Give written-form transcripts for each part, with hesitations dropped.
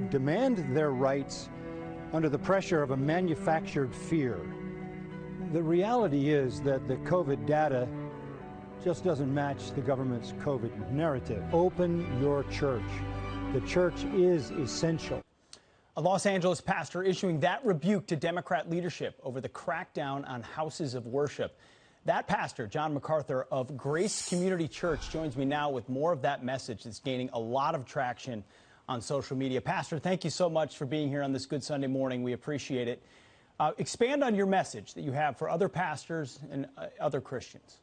demand their rights under the pressure of a manufactured fear. The reality is that the COVID data just doesn't match the government's COVID narrative. Open your church. The church is essential. A Los Angeles pastor issuing that rebuke to Democrat leadership over the crackdown on houses of worship. That pastor, John MacArthur of Grace Community Church, joins me now with more of that message that's gaining a lot of traction on social media. Pastor, thank you so much for being here on this Good Sunday morning. We appreciate it. Expand on your message that you have for other pastors and other Christians.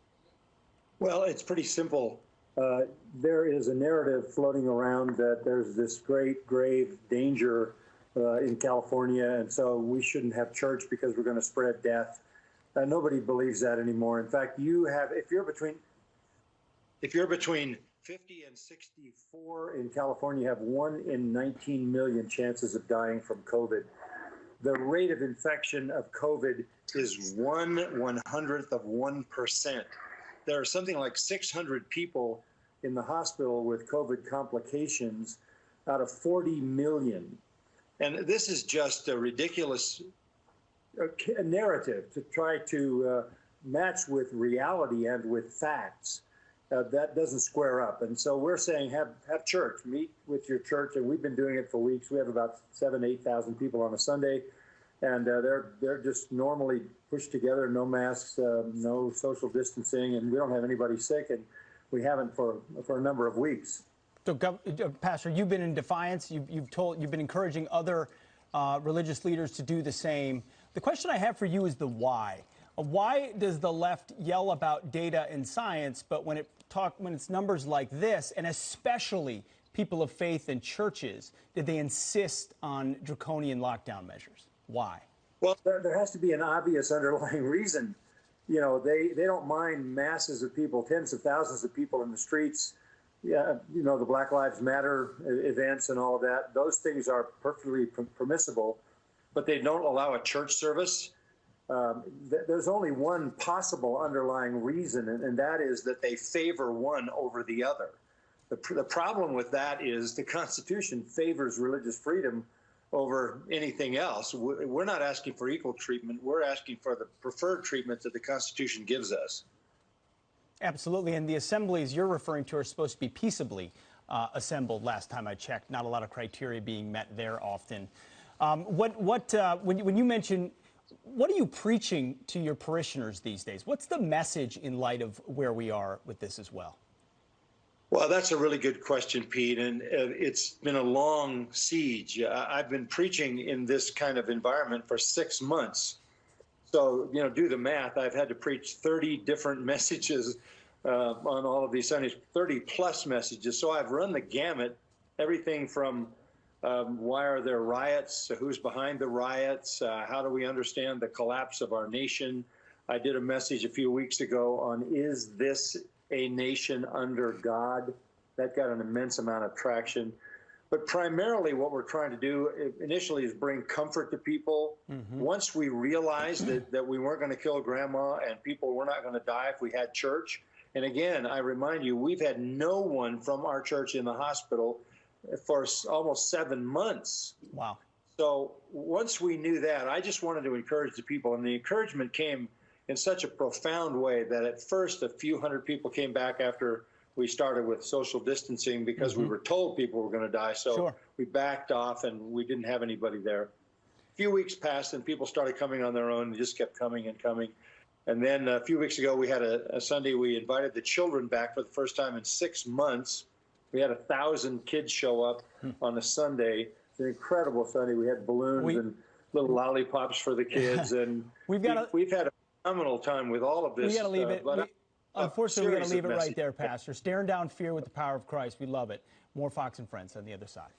Well, it's pretty simple. There is a narrative floating around that there's this great grave danger in California, and so we shouldn't have church because we're going to spread death. Nobody believes that anymore. In fact, if you're between 50 and 64 in California, you have 1 in 19 million chances of dying from COVID. The rate of infection of COVID is 1/100th of 1%. There are something like 600 people in the hospital with COVID complications out of 40 million. And this is just a ridiculous narrative to try to match with reality and with facts. That doesn't square up. And so we're saying have church, meet with your church. And we've been doing it for weeks. We have about 7,000 to 8,000 people on a Sunday. And they're just normally pushed together, no masks, no social distancing, and we don't have anybody sick, and we haven't for a number of weeks. So, Pastor, you've been in defiance. You've been encouraging other religious leaders to do the same. The question I have for you is the why. Why does the left yell about data and science, but when it's numbers like this, and especially people of faith and churches, did they insist on draconian lockdown measures? Why? Well, there has to be an obvious underlying reason. You know, they don't mind masses of people, tens of thousands of people in the streets. Yeah, you know, the Black Lives Matter events and all of that. Those things are perfectly permissible, but they don't allow a church service. There's only one possible underlying reason, and that is that they favor one over the other. The problem with that is the Constitution favors religious freedom over anything else. We're not asking for equal treatment. We're asking for the preferred treatment that the Constitution gives us. Absolutely. And the assemblies you're referring to are supposed to be peaceably assembled. Last time I checked, not a lot of criteria being met there often. When you mention, what are you preaching to your parishioners these days? What's the message in light of where we are with this as well? Well, that's a really good question, Pete, and it's been a long siege. I've been preaching in this kind of environment for 6 months. So, you know, do the math. I've had to preach 30 different messages on all of these Sundays, 30 plus messages. So I've run the gamut, everything from why are there riots, who's behind the riots, how do we understand the collapse of our nation. I did a message a few weeks ago on, is this a nation under God? That got an immense amount of traction. But primarily what we're trying to do initially is bring comfort to people. Mm-hmm. Once we realized that we weren't going to kill grandma and people were not going to die if we had church. And again, I remind you, we've had no one from our church in the hospital for almost 7 months. Wow. So once we knew that, I just wanted to encourage the people. And the encouragement came in such a profound way that at first a few hundred people came back after we started with social distancing because we were told people were going to die. So we backed off and we didn't have anybody there. A few weeks passed and people started coming on their own. They just kept coming and coming. And then a few weeks ago, we had a Sunday, we invited the children back for the first time in 6 months. We had 1,000 kids show up on a Sunday. It's an incredible Sunday. We had balloons and little lollipops for the kids. And we've had a phenomenal time with all of this. We got to leave it. Unfortunately, we're going to leave it right there, Pastor. Staring down fear with the power of Christ. We love it. More Fox and Friends on the other side.